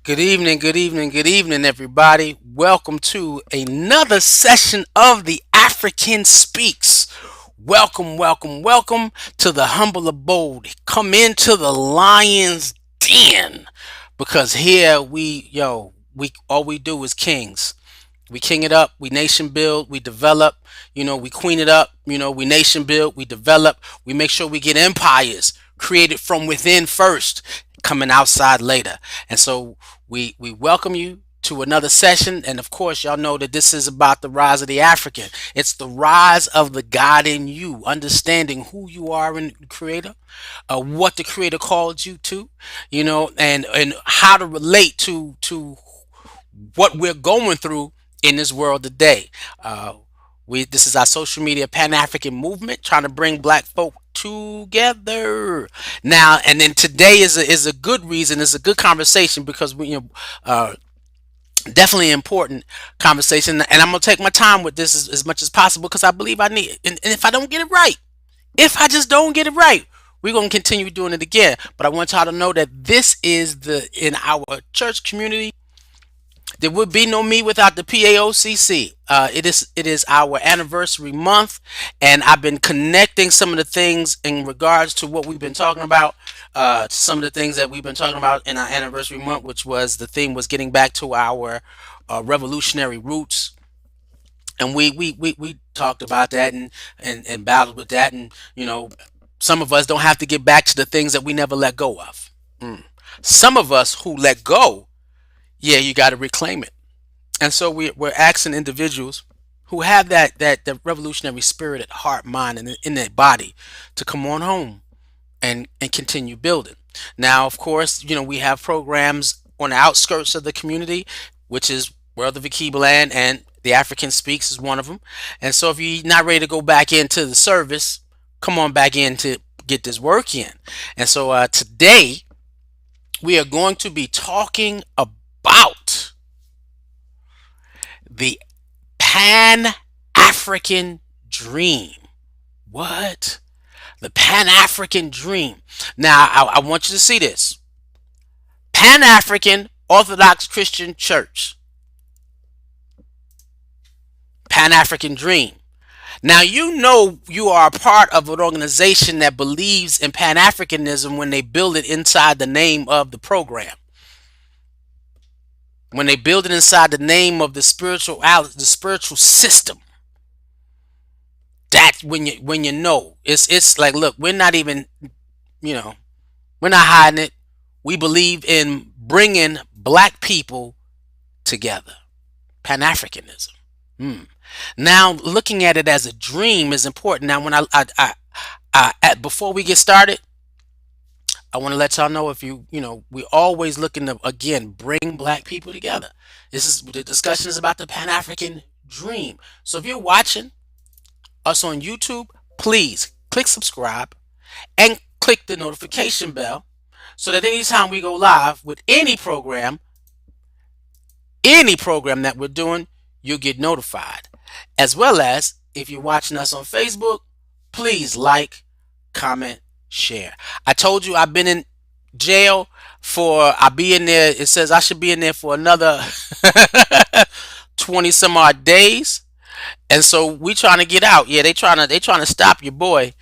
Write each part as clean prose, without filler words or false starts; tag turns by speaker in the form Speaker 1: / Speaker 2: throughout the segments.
Speaker 1: Good evening, good evening, good evening, everybody. Welcome to another session of the African Speaks. Welcome, welcome, welcome to the humble abode. Come into the lion's den because here we all we do is kings. We king it up, we nation build, we develop, we queen it up, we nation build, we develop, we make sure we get empires created from within first, coming outside later. And so we welcome you to another session. And of course, y'all know that this is about the rise of the African. It's the rise of the God in you, understanding who you are in the creator, what the creator called you to, and how to relate to what we're going through in this world today. Uh, this is our social media Pan African movement trying to bring Black folk together. Now and then today is a good reason. It's a good conversation because definitely important conversation. And I'm gonna take my time with this as much as possible because I believe I need it. And if I don't get it right, if I just don't get it right, we're gonna continue doing it again. But I want y'all to know that this is the in our church community there would be no me without the PAOCC. It is our anniversary month, and I've been connecting some of the things in regards to what we've been talking about. Some of the things that we've been talking about in our anniversary month, which was the theme was getting back to our revolutionary roots, and we talked about that and battled with that, and some of us don't have to get back to the things that we never let go of. Some of us who let go, yeah, you got to reclaim it. And so we're asking individuals who have that revolutionary spirit at heart, mind, and in their body to come on home and continue building. Now, of course, we have programs on the outskirts of the community, which is World of Land and the African Speaks is one of them. And so if you're not ready to go back into the service, come on back in to get this work in. And so today we are going to be talking about the Pan African dream. What? The Pan African dream. Now, I want you to see this. Pan African Orthodox Christian Church. Pan African dream. Now, you are a part of an organization that believes in Pan Africanism when they build it inside the name of the program. When they build it inside the name of the spiritual system. That when you know it's like, look, we're not even, you know we're not hiding it. We believe in bringing black people together. Pan-Africanism. Now, looking at it as a dream is important. Now, when before we get started, I want to let y'all know, if we always looking to again bring black people together. This is the discussion is about the Pan-African dream. So if you're watching us on YouTube, please click subscribe and click the notification bell so that anytime we go live with any program that we're doing, you'll get notified. As well as if you're watching us on Facebook, please like, comment, share. I told you I've been in jail I'll be in there. It says I should be in there for another 20 some odd days. And so we trying to get out. Yeah, they trying to stop your boy,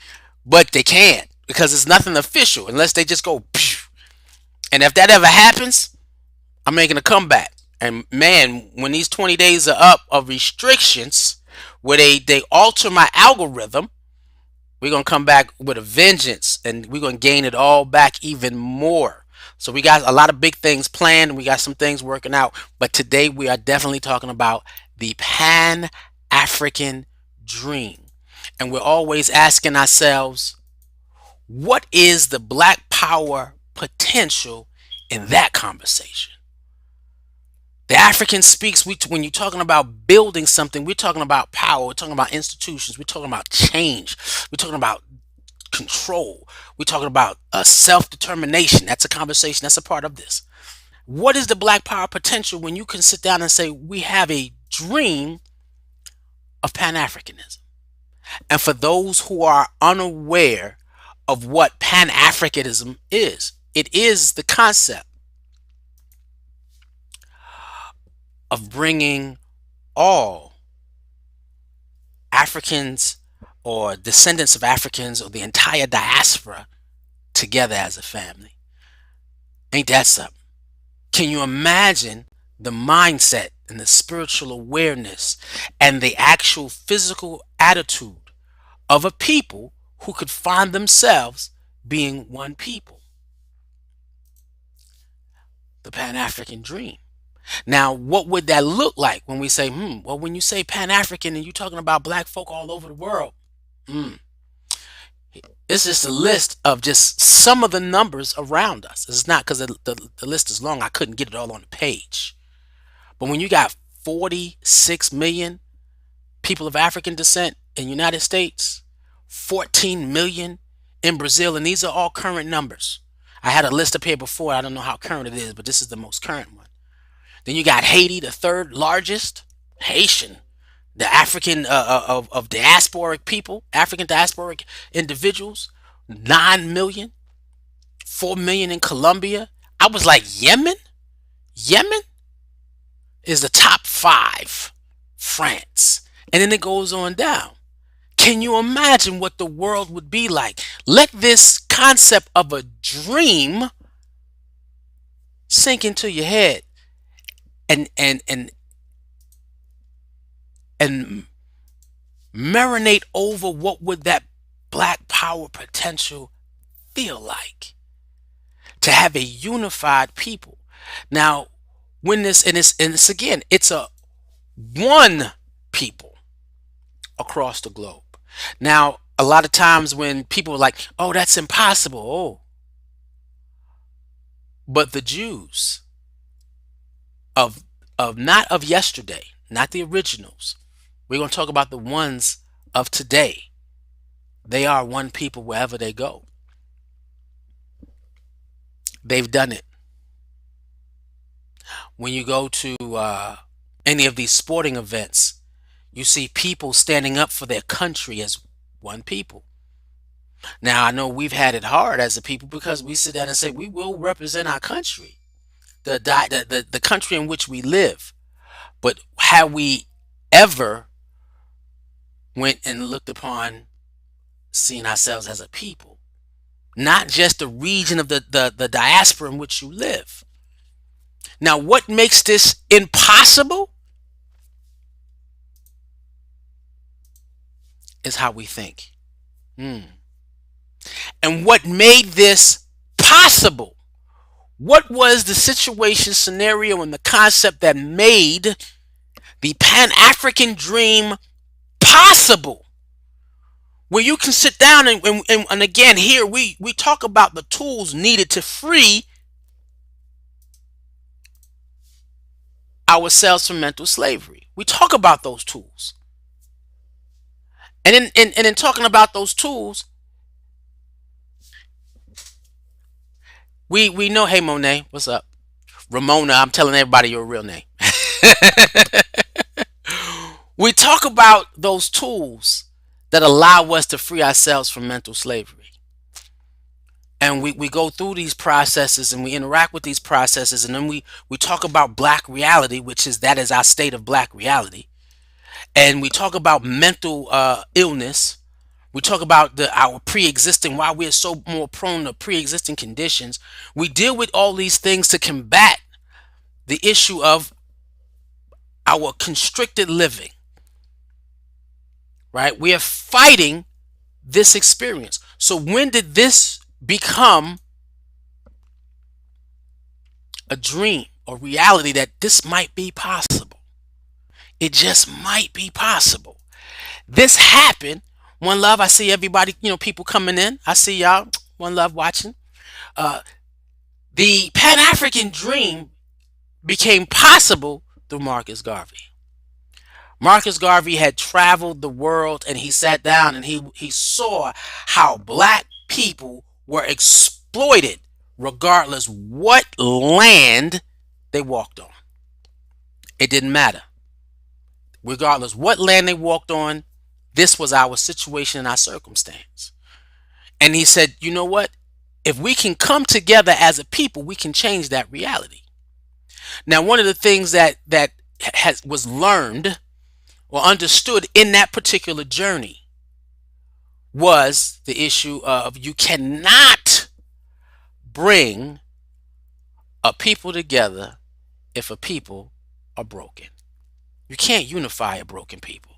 Speaker 1: but they can't because it's nothing official unless they just go. Phew. And if that ever happens, I'm making a comeback. And man, when these 20 days are up of restrictions, where they alter my algorithm, we're gonna come back with a vengeance, and we're gonna gain it all back even more. So we got a lot of big things planned, and we got some things working out. But today we are definitely talking about the Pan African dream. And we're always asking ourselves, what is the black power potential in that conversation? The African Speaks, when you're talking about building something, we're talking about power, we're talking about institutions, we're talking about change, we're talking about control, we're talking about self-determination. That's a conversation, that's a part of this. What is the black power potential when you can sit down and say, we have a dream of Pan-Africanism? And for those who are unaware of what Pan-Africanism is, it is the concept of bringing all Africans or descendants of Africans or the entire diaspora together as a family. Ain't that something? Can you imagine the mindset and the spiritual awareness and the actual physical attitude of a people who could find themselves being one people? The Pan African dream. Now, what would that look like when we say, well, when you say Pan African and you're talking about black folk all over the world? Hmm. It's just a list of just some of the numbers around us. It's not because the list is long, I couldn't get it all on the page. But when you got 46 million people of African descent in the United States, 14 million in Brazil, and these are all current numbers. I had a list up here before. I don't know how current it is, but this is the most current one. Then you got Haiti, the third largest, Haitian, the African of diasporic people, African diasporic individuals, 9 million, 4 million in Colombia. I was like, Yemen? Yemen is the top 5. France. And then it goes on down. Can you imagine what the world would be like? Let this concept of a dream sink into your head and marinate over what would that black power potential feel like to have a unified people. Now, when this and it's again, it's a one people across the globe. Now, a lot of times when people are like, "Oh, that's impossible." Oh, but the Jews of not of yesterday, not the originals. We're going to talk about the ones of today. They are one people wherever they go. They've done it. When you go to any of these sporting events, you see people standing up for their country as one people. Now, I know we've had it hard as a people because we sit down and say we will represent our country, the country in which we live. But have we ever went and looked upon seeing ourselves as a people, not just the region of the diaspora in which you live? Now, what makes this impossible is how we think. And what made this possible? What was the situation, scenario, and the concept that made the Pan-African dream possible? Where you can sit down and again, here we talk about the tools needed to free ourselves from mental slavery. We talk about those tools. And in talking about those tools, we know, hey Monet, what's up? Ramona, I'm telling everybody your real name. We talk about those tools that allow us to free ourselves from mental slavery. And we go through these processes and we interact with these processes, and then we talk about black reality, which is that is our state of black reality. And we talk about mental illness. We talk about our pre-existing, why we're so more prone to pre-existing conditions. We deal with all these things to combat the issue of our constricted living, right? We are fighting this experience. So when did this become a dream or reality that this might be possible? It just might be possible. This happened. One Love, I see everybody, people coming in. I see y'all. One Love watching. The Pan-African dream became possible through Marcus Garvey. Marcus Garvey had traveled the world and he sat down and he saw how black people were exploited regardless what land they walked on. It didn't matter. Regardless what land they walked on, this was our situation and our circumstance. And he said, you know what? If we can come together as a people, we can change that reality. Now, one of the things that was learned or understood in that particular journey was the issue of you cannot bring a people together if a people are broken. You can't unify a broken people.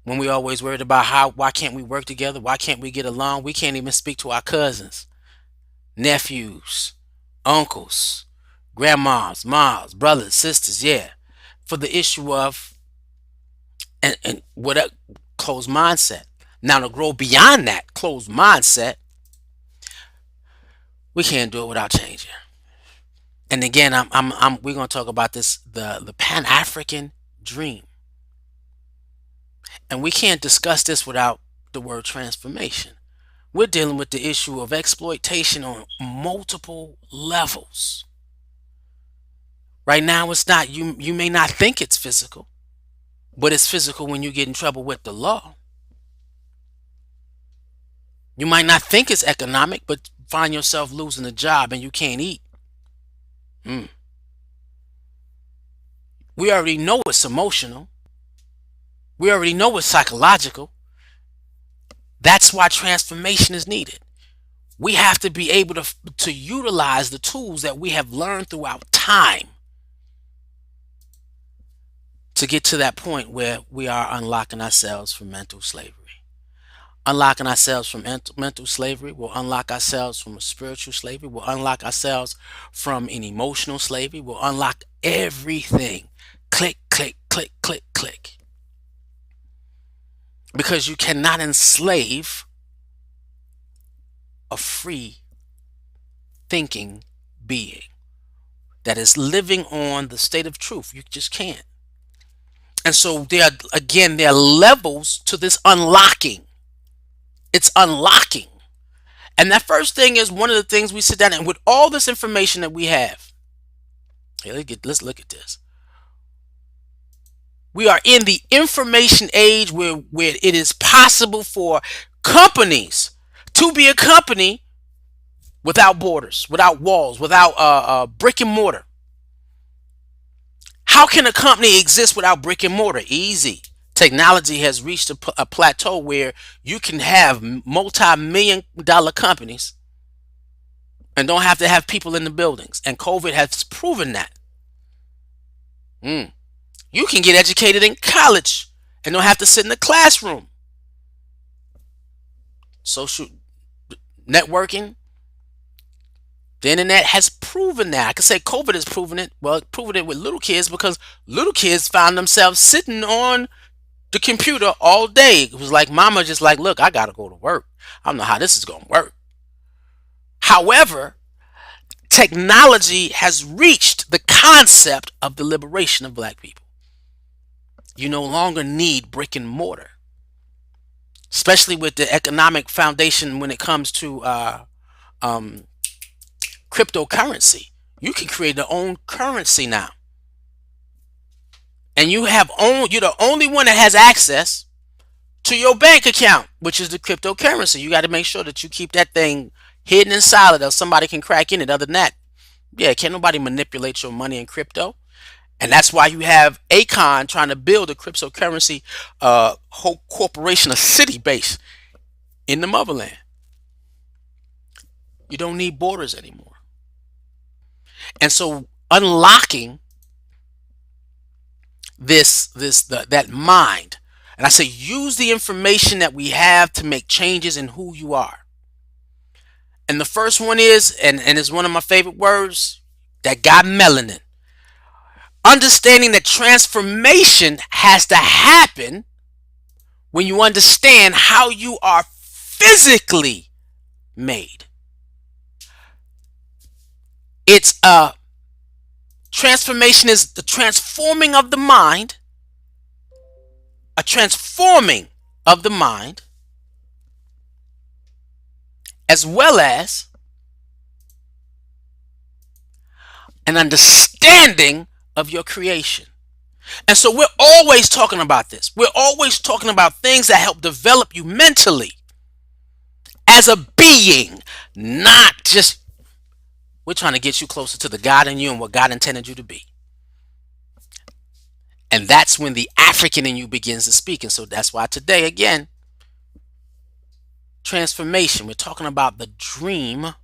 Speaker 1: When we always worried about why can't we work together? Why can't we get along? We can't even speak to our cousins, nephews, uncles, grandmas, moms, brothers, sisters, yeah. For the issue of and what a closed mindset. Now to grow beyond that closed mindset, we can't do it without changing. And again, we're gonna talk about this the Pan African dream, and we can't discuss this without the word transformation. We're dealing with the issue of exploitation on multiple levels. Right now, it's not you. You may not think it's physical, but it's physical when you get in trouble with the law. You might not think it's economic, but find yourself losing a job and you can't eat. Mm. We already know it's emotional. We already know it's psychological. That's why transformation is needed. We have to be able to utilize the tools that we have learned throughout time to get to that point where we are unlocking ourselves from mental slavery. Unlocking ourselves from mental slavery will unlock ourselves from a spiritual slavery. Will unlock ourselves from an emotional slavery. Will unlock everything. Click, click, click, click, click. Because you cannot enslave a free thinking being that is living on the state of truth. You just can't. And so there are levels to this unlocking. It's unlocking. And that first thing is one of the things we sit down and with all this information that we have. Hey, let's look at this. We are in the information age where it is possible for companies to be a company without borders, without walls, without brick and mortar. How can a company exist without brick and mortar? Easy. Technology has reached a plateau where you can have multi-million-dollar companies and don't have to have people in the buildings. And COVID has proven that. You can get educated in college and don't have to sit in the classroom. Social networking, the internet has proven that. I could say COVID has proven it. Well, it proven it with little kids because little kids found themselves sitting on the computer all day. It was like mama just like, look, I gotta go to work. I don't know how this is gonna work. However, technology has reached the concept of the liberation of black people. You no longer need brick and mortar, especially with the economic foundation when it comes to cryptocurrency. You can create your own currency now. And you're the only one that has access to your bank account, which is the cryptocurrency. You got to make sure that you keep that thing hidden and solid, or somebody can crack in it. Other than that, yeah, can't nobody manipulate your money in crypto. And that's why you have Akon trying to build a cryptocurrency whole corporation, a city base in the motherland. You don't need borders anymore. And so unlocking that mind, and I say use the information that we have to make changes in who you are. And the first one is, and it's one of my favorite words, that got melanin. Understanding that transformation has to happen when you understand how you are physically made. It's transformation is the transforming of the mind, a transforming of the mind, as well as an understanding of your creation. And so we're always talking about this. We're always talking about things that help develop you mentally as a being, not just we're trying to get you closer to the God in you and what God intended you to be. And that's when the African in you begins to speak. And so that's why today, again, transformation. We're talking about the dream,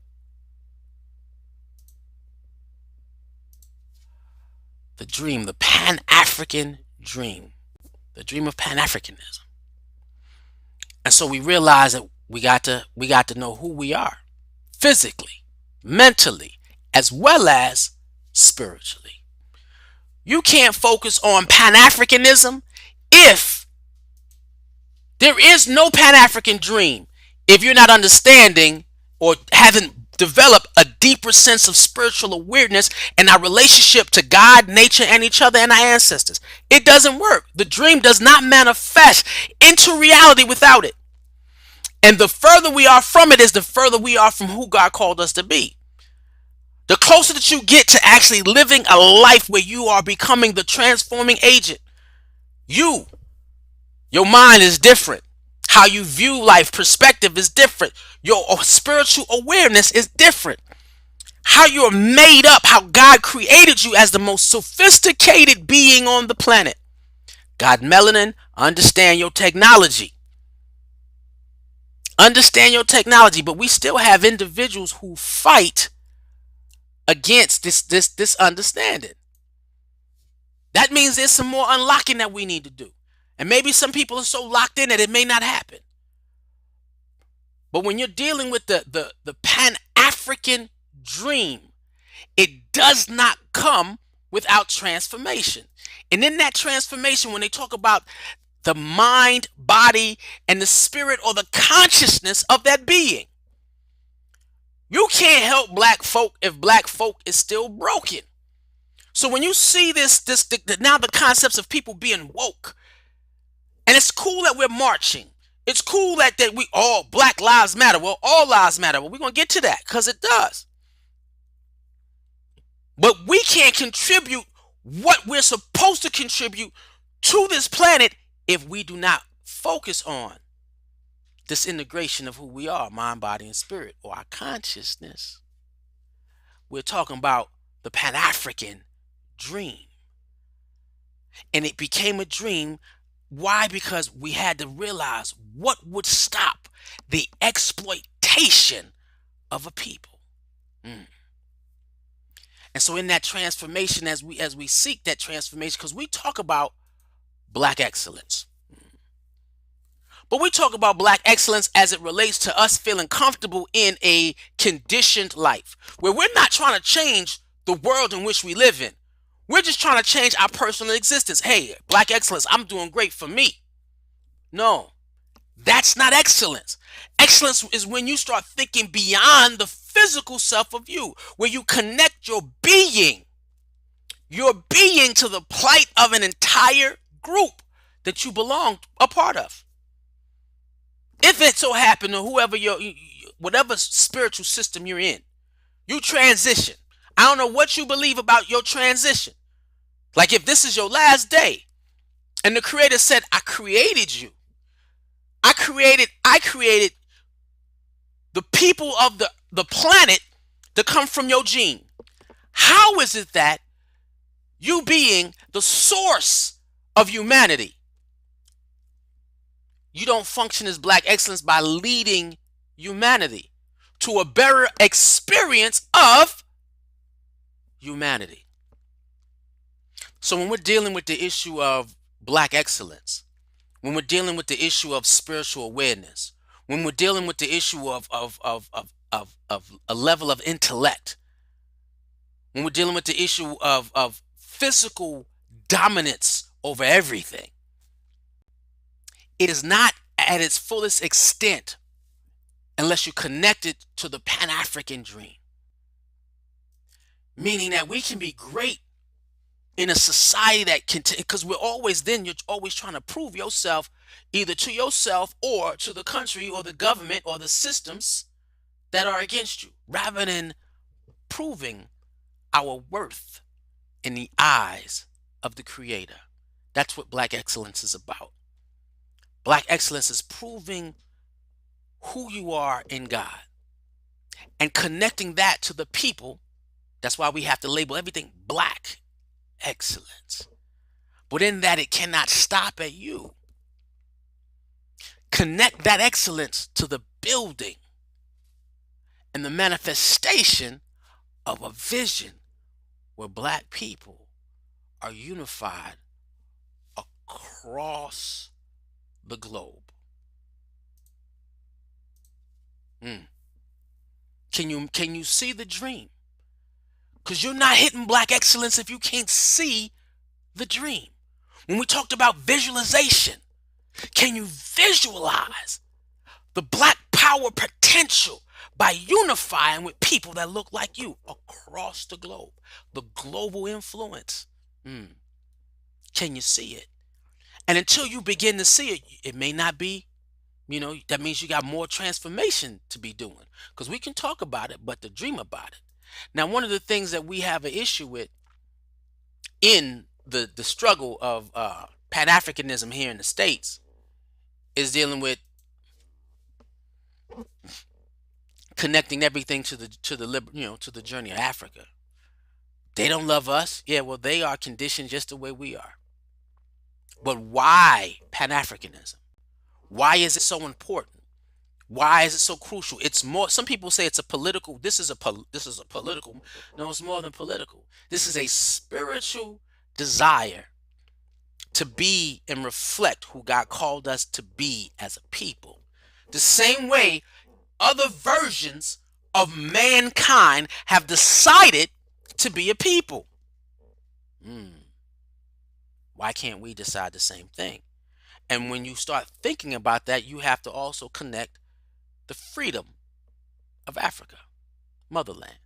Speaker 1: the Pan African dream, the dream of Pan Africanism. And so we realize that we got to know who we are physically, mentally, as well as spiritually. You can't focus on Pan Africanism if there is no Pan African dream, if you're not understanding or haven't developed a deeper sense of spiritual awareness and our relationship to God, nature, and each other and our ancestors. It doesn't work. The dream does not manifest into reality without it. And the further we are from it is the further we are from who God called us to be. The closer that you get to actually living a life where you are becoming the transforming agent, your mind is different. How you view life, perspective is different. Your spiritual awareness is different. How you're made up, how God created you as the most sophisticated being on the planet. God, melanin, understand your technology. Understand your technology, but we still have individuals who fight against this understanding. That means there's some more unlocking that we need to do. And maybe some people are so locked in that it may not happen. But when you're dealing with the Pan-African dream, it does not come without transformation. And in that transformation, when they talk about the mind, body, and the spirit or the consciousness of that being, you can't help black folk if black folk is still broken. So when you see now the concepts of people being woke, and it's cool that we're marching. It's cool that we all Black Lives Matter. Well, all lives matter. Well, we're going to get to that because it does. But we can't contribute what we're supposed to contribute to this planet if we do not focus on this integration of who we are, mind, body, and spirit, or our consciousness. We're talking about the Pan-African dream. And it became a dream. Why? Because we had to realize what would stop the exploitation of a people. And so in that transformation, as we seek that transformation, because we talk about black excellence. But we talk about black excellence as it relates to us feeling comfortable in a conditioned life, where we're not trying to change the world in which we live in. We're just trying to change our personal existence. Hey, black excellence, I'm doing great for me. No, that's not excellence. Excellence is when you start thinking beyond the physical self of you, where you connect your being to the plight of an entire group that you belong a part of. If it so happened to whatever spiritual system you're in, you transition. I don't know what you believe about your transition. Like if this is your last day and the creator said, I created you. I created the people of the planet to come from your gene. How is it that you being the source of humanity, you don't function as black excellence by leading humanity to a better experience of humanity? So when we're dealing with the issue of black excellence, when we're dealing with the issue of spiritual awareness, when we're dealing with the issue of a level of intellect, when we're dealing with the issue of physical dominance over everything, it is not at its fullest extent unless you connect it to the Pan-African dream. Meaning that we can be great in a society that can, because you're always trying to prove yourself either to yourself or to the country or the government or the systems that are against you, rather than proving our worth in the eyes of the creator. That's what black excellence is about. Black excellence is proving who you are in God and connecting that to the people. That's why we have to label everything black excellence. But in that, it cannot stop at you. Connect that excellence to the building and the manifestation of a vision where black people are unified across the globe. Mm. Can you see the dream? Because you're not hitting black excellence if you can't see the dream. When we talked about visualization, can you visualize the black power potential by unifying with people that look like you across the globe? The global influence. Mm. Can you see it? And until you begin to see it, it may not be, that means you got more transformation to be doing. Because we can talk about it, but to dream about it. Now, one of the things that we have an issue with in the struggle of Pan-Africanism here in the States is dealing with connecting everything to the journey of Africa. They don't love us. Yeah, well, they are conditioned just the way we are. But why Pan-Africanism? Why is it so important? Why is it so crucial? It's more. Some people say it's a political. This is a political. No, it's more than political. This is a spiritual desire to be and reflect who God called us to be as a people. The same way other versions of mankind have decided to be a people. Why can't we decide the same thing? And when you start thinking about that, you have to also connect the freedom of Africa, motherland.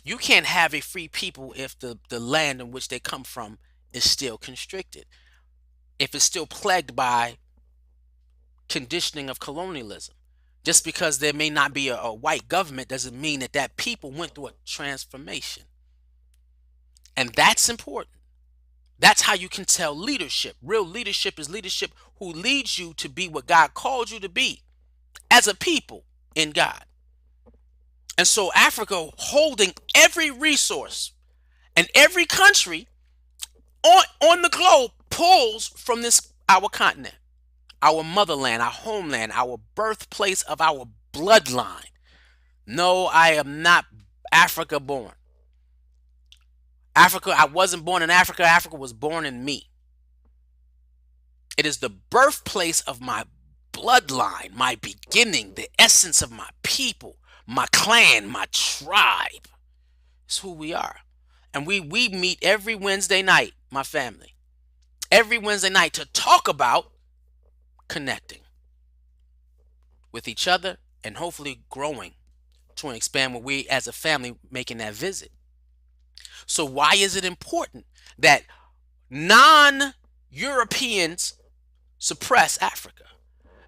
Speaker 1: You can't have a free people if the land in which they come from is still constricted, if it's still plagued by conditioning of colonialism. Just because there may not be a white government doesn't mean that people went through a transformation. And that's important. That's how you can tell leadership. Real leadership is leadership who leads you to be what God called you to be as a people in God. And so Africa holding every resource and every country on the globe pulls from this, our continent, our motherland, our homeland, our birthplace of our bloodline. No, I am not Africa born. Africa, I wasn't born in Africa. Africa was born in me. It is the birthplace of my bloodline, my beginning, the essence of my people, my clan, my tribe. It's who we are. And we meet every Wednesday night, my family, every Wednesday night to talk about connecting with each other and hopefully growing to expand what we as a family making that visit. So why is it important that non-Europeans suppress Africa?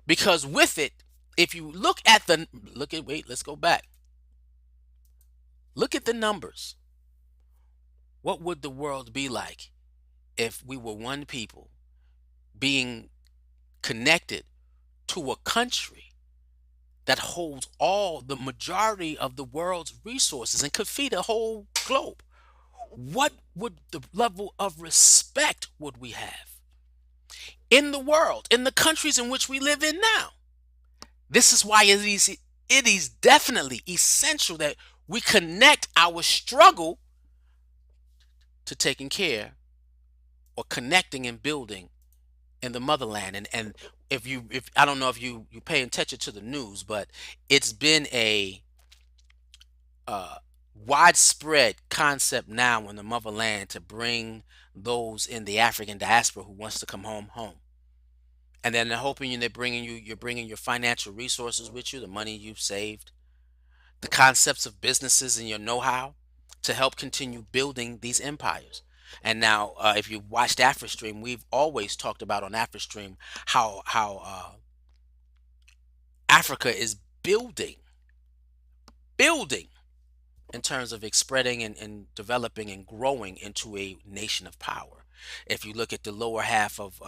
Speaker 1: Because with it, if you let's go back. Look at the numbers. What would the world be like if we were one people being connected to a country that holds the majority of the world's resources and could feed a whole globe? What would the level of respect would we have in the world, in the countries in which we live in now? This is why it is definitely essential that we connect our struggle to taking care or connecting and building in the motherland. And if I don't know if you pay attention to the news, but it's been a widespread concept now in the motherland to bring those in the African diaspora who wants to come home. And then they're hoping you're bringing your financial resources with you, the money you've saved, the concepts of businesses and your know-how to help continue building these empires. And now, if you watched AfriStream, we've always talked about on AfriStream how Africa is building in terms of spreading and developing and growing into a nation of power. If you look at the lower half of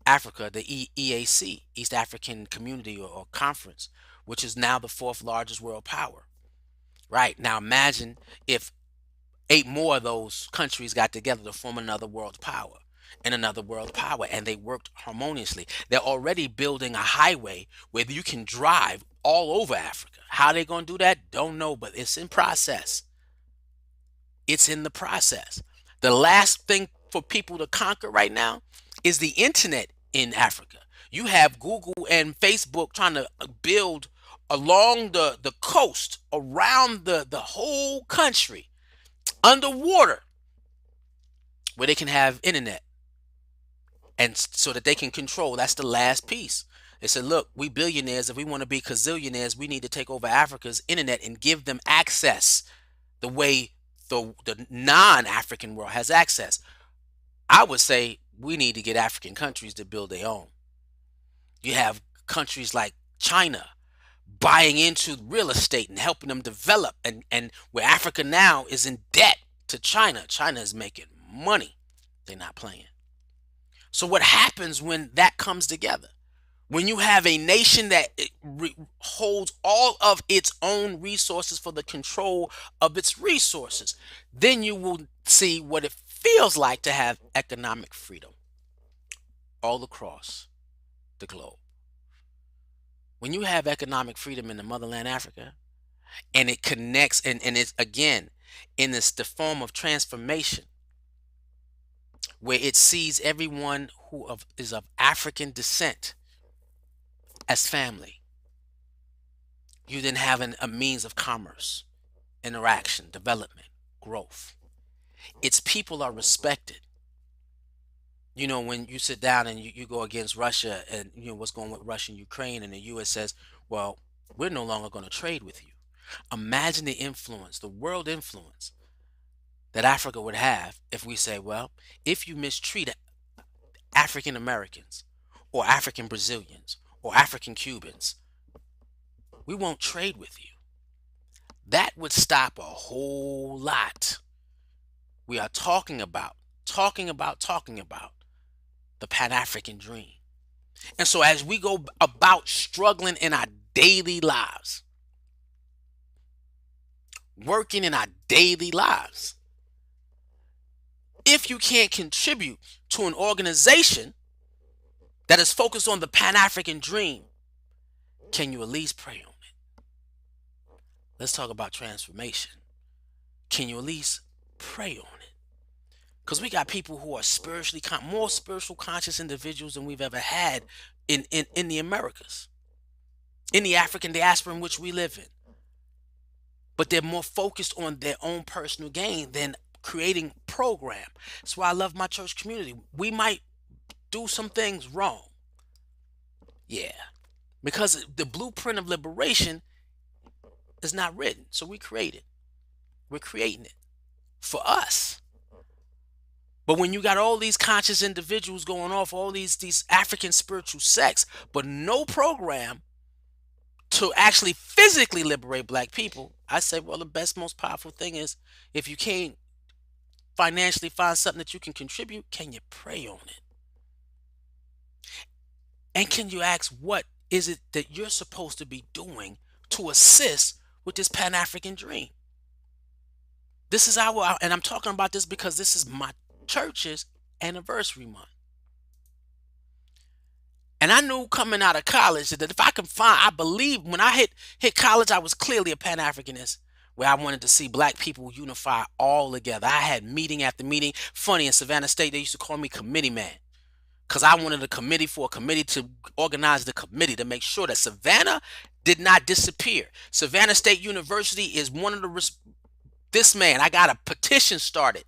Speaker 1: Africa, the EAC, East African Community or Conference, which is now the fourth largest world power. Right now, imagine if 8 more of those countries got together to form another world power. and another world power, and they worked harmoniously. They're already building a highway where you can drive all over Africa. How they going to do that? Don't know, but it's in process. It's in the process. The last thing for people to conquer right now is the internet in Africa. You have Google and Facebook trying to build along the coast around the whole country underwater where they can have internet, and so that they can control. That's the last piece. They said, look, we billionaires, if we want to be gazillionaires, we need to take over Africa's internet and give them access the way the non-African world has access. I would say we need to get African countries to build their own. You have countries like China buying into real estate and helping them develop, and where Africa now is in debt to China. China is making money. They're not playing. So what happens when that comes together? When you have a nation that holds all of its own resources for the control of its resources, then you will see what it feels like to have economic freedom all across the globe. When you have economic freedom in the motherland Africa, and it connects, and it's again in this the form of transformation, where it sees everyone is of African descent as family. You then have a means of commerce, interaction, development, growth. Its people are respected. You know, when you sit down and you go against Russia, and you know what's going with Russia and Ukraine, and the US says, well, we're no longer going to trade with you. Imagine the influence, the world influence that Africa would have if we say, well, if you mistreat African Americans or African Brazilians or African Cubans, we won't trade with you. That would stop a whole lot. We are talking about the Pan-African dream. And so as we go about struggling in our daily lives, working in our daily lives, if you can't contribute to an organization that is focused on the Pan-African dream, can you at least pray on it? Let's talk about transformation. Can you at least pray on it? Because we got people who are more spiritual conscious individuals than we've ever had in the Americas, in the African diaspora in which we live in. But they're more focused on their own personal gain than creating program. That's why I love my church community. We might do some things wrong. Yeah. Because the blueprint of liberation is not written. So we create it. We're creating it for us. But when you got all these conscious individuals going off, all these African spiritual sects, but no program to actually physically liberate black people, I say, well, the best, most powerful thing is, if you can't financially find something that you can contribute, can you pray on it? And can you ask, what is it that you're supposed to be doing to assist with this Pan-African dream? This is and I'm talking about this because this is my church's anniversary month. And I knew coming out of college that if I can I believe when I hit college, I was clearly a Pan-Africanist, where I wanted to see black people unify all together. I had meeting after meeting. Funny, in Savannah State, they used to call me committee man, because I wanted a committee to organize the committee to make sure that Savannah did not disappear. Savannah State University is one of I got a petition started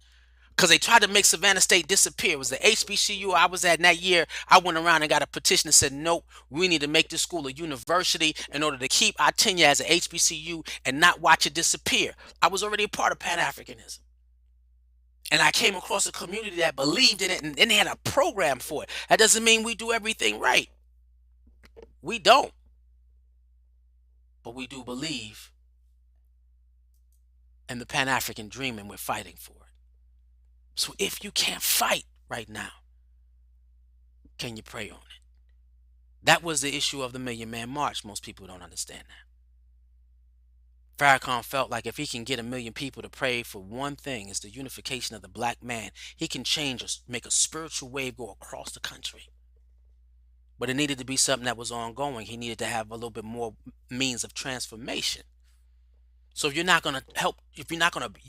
Speaker 1: because they tried to make Savannah State disappear. It was the HBCU I was at in that year. I went around and got a petition that said, nope, we need to make this school a university in order to keep our tenure as an HBCU and not watch it disappear. I was already a part of Pan-Africanism. And I came across a community that believed in it, and they had a program for it. That doesn't mean we do everything right. We don't. But we do believe in the Pan-African dream, and we're fighting for it. So if you can't fight right now, can you pray on it? That was the issue of the Million Man March. Most people don't understand that. Farrakhan felt like if he can get 1 million people to pray for one thing, is the unification of the black man, he can change or make a spiritual wave go across the country. But it needed to be something that was ongoing. He needed to have a little bit more means of transformation. So if you're not going to help, if you're not going to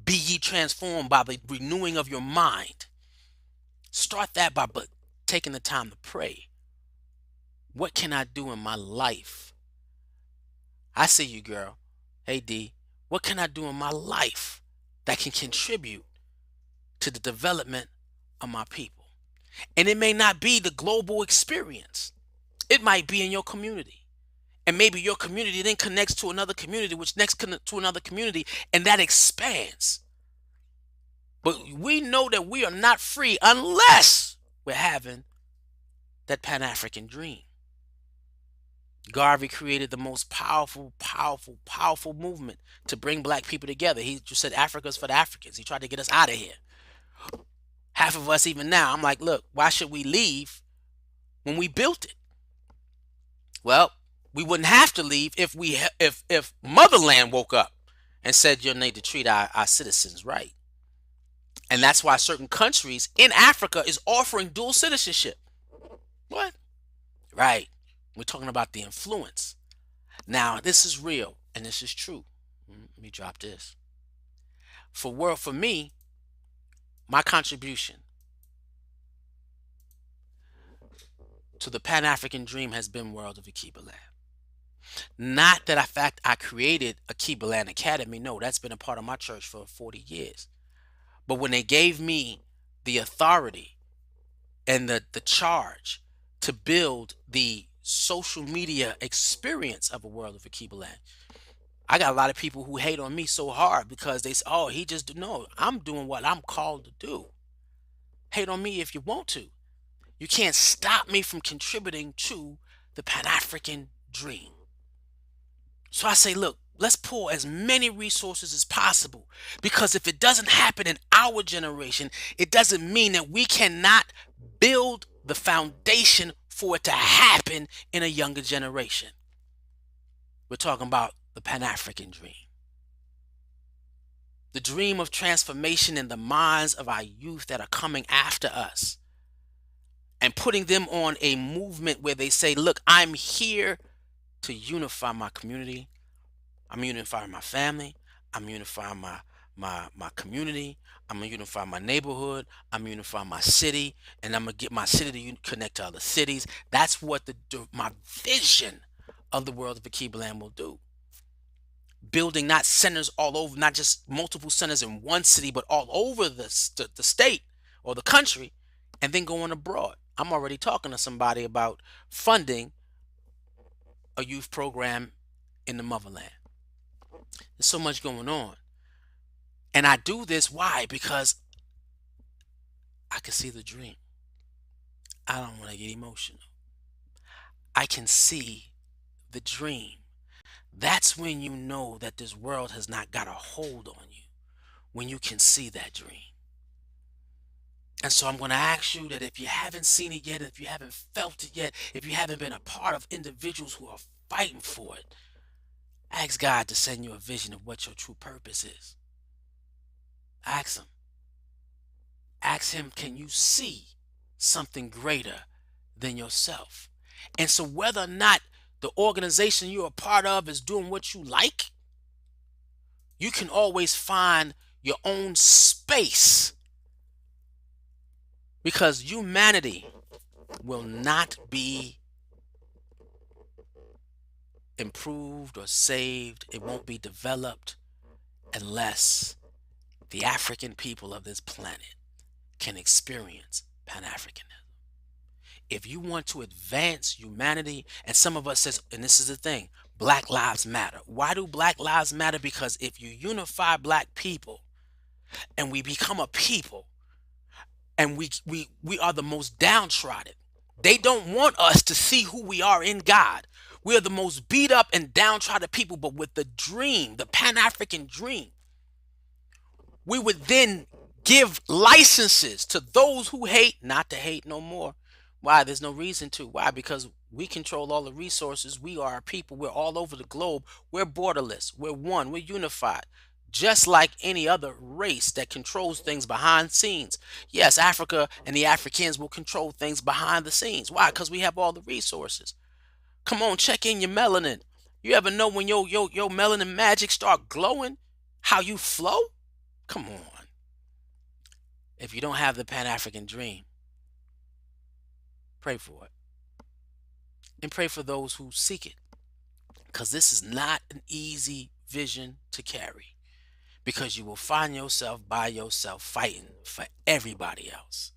Speaker 1: be ye transformed by the renewing of your mind, start that by taking the time to pray. What can I do in my life? I see you, girl. Hey, D. What can I do in my life that can contribute to the development of my people? And it may not be the global experience. It might be in your community. And maybe your community then connects to another community, which next connects to another community, and that expands. But we know that we are not free unless we're having that Pan-African dream. Garvey created the most powerful, powerful, powerful movement to bring black people together. He just said Africa's for the Africans. He tried to get us out of here. Half of us, even now, I'm like, look, why should we leave when we built it? Well, we wouldn't have to leave if motherland woke up and said you need to treat our citizens right. And that's why certain countries in Africa is offering dual citizenship. What? Right. We're talking about the influence. Now, this is real and this is true. Let me drop this. For me, my contribution to the Pan-African dream has been World of Akibaland. Not that I created Akibaland Academy. No, that's been a part of my church for 40 years. But when they gave me the authority and the charge to build the social media experience of a World of Akibaland, I got a lot of people who hate on me so hard because they say, oh, he just, no, I'm doing what I'm called to do. Hate on me if you want to. You can't stop me from contributing to the Pan-African dream. So I say, look, let's pull as many resources as possible, because if it doesn't happen in our generation, it doesn't mean that we cannot build the foundation for it to happen in a younger generation. We're talking about the Pan-African dream. The dream of transformation in the minds of our youth that are coming after us, and putting them on a movement where they say, look, I'm here to unify my community. I'm unifying my family. I'm unifying my community. I'm gonna unify my neighborhood. I'm unifying my city, and I'm gonna get my city to connect to other cities. That's what my vision of the World of Akibaland will do. Building not centers all over, not just multiple centers in one city, but all over the state or the country, and then going abroad. I'm already talking to somebody about funding a youth program in the motherland. There's so much going on. And I do this, why? Because I can see the dream. I don't want to get emotional. I can see the dream. That's when you know that this world has not got a hold on you, when you can see that dream. And so I'm going to ask you that if you haven't seen it yet, if you haven't felt it yet, if you haven't been a part of individuals who are fighting for it, ask God to send you a vision of what your true purpose is. Ask Him. Ask Him, can you see something greater than yourself? And so whether or not the organization you're a part of is doing what you like, you can always find your own space, because humanity will not be improved or saved. It won't be developed unless the African people of this planet can experience Pan-Africanism. If you want to advance humanity, and some of us says, and this is the thing, Black Lives Matter. Why do Black Lives Matter? Because if you unify Black people and we become a people, and we are the most downtrodden, they don't want us to see who we are in God. We are the most beat up and downtrodden people, but with the dream, the Pan-African dream, we would then give licenses to those who hate not to hate no more. Why? There's no reason to. Why? Because We control all the resources. We are a people. We're all over the globe. We're borderless. We're one. We're unified. Just like any other race that controls things behind scenes. Yes, Africa and the Africans will control things behind the scenes. Why? Because we have all the resources. Come on, check in your melanin. You ever know when your melanin magic start glowing? How you flow? Come on. If you don't have the Pan African dream, pray for it. And pray for those who seek it. Because this is not an easy vision to carry. Because you will find yourself by yourself fighting for everybody else.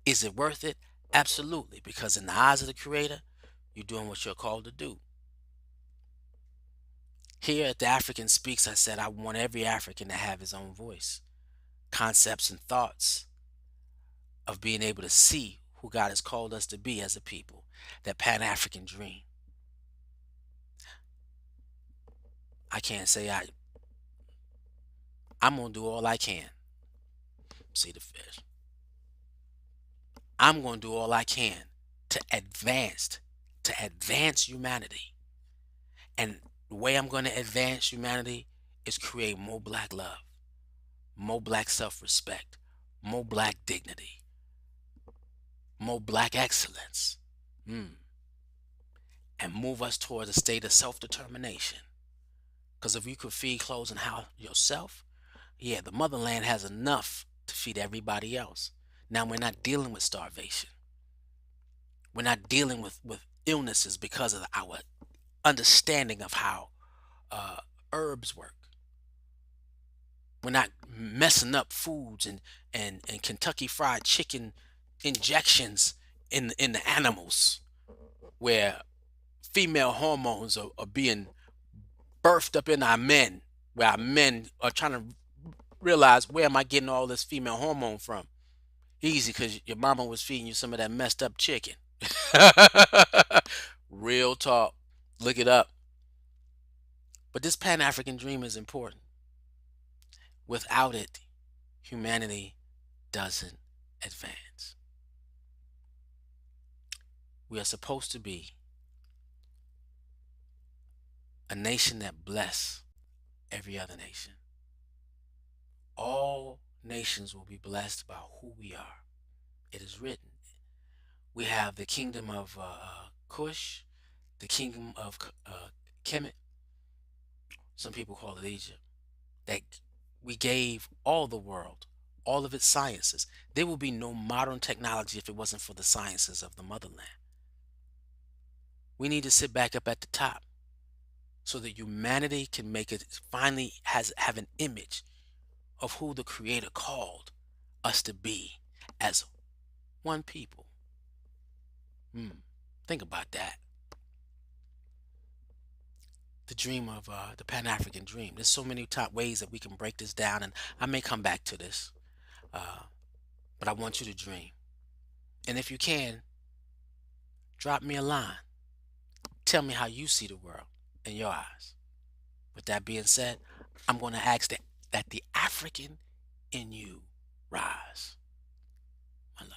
Speaker 1: Is it worth it? Absolutely. Because in the eyes of the Creator, you're doing what you're called to do. Here at DaAfrican Speaks, I said I want every African to have his own voice, concepts, and thoughts of being able to see who God has called us to be as a people, that Pan African dream. I can't say I'm going to do all I can. See the fish. I'm going to do all I can to advance humanity. And the way I'm going to advance humanity is create more black love, more black self-respect, more black dignity, more black excellence, and move us towards a state of self-determination. Because if you could feed, clothes, and house yourself, yeah, the motherland has enough to feed everybody else. Now we're not dealing with starvation. We're not dealing with illnesses because of our understanding of how herbs work. We're not messing up foods and Kentucky Fried Chicken injections in the animals, where female hormones are being birthed up in our men, where our men are trying to realize, where am I getting all this female hormone from? Easy, because your mama was feeding you some of that messed up chicken. Real talk. Look it up. But this Pan African dream is important. Without it, humanity doesn't advance. We are supposed to be a nation that bless every other nation. All nations will be blessed by who we are. It is written. We have the kingdom of Cush, the kingdom of Kemet. Some people call it Egypt. That we gave all the world, all of its sciences. There will be no modern technology if it wasn't for the sciences of the motherland. We need to sit back up at the top so that humanity can make it, finally have an image of who the Creator called us to be as one people. Think about that. The dream of the Pan-African dream. There's so many top ways that we can break this down, and I may come back to this, but I want you to dream. And if you can, drop me a line. Tell me how you see the world in your eyes. With that being said, I'm going to ask that the African in you rise. My love.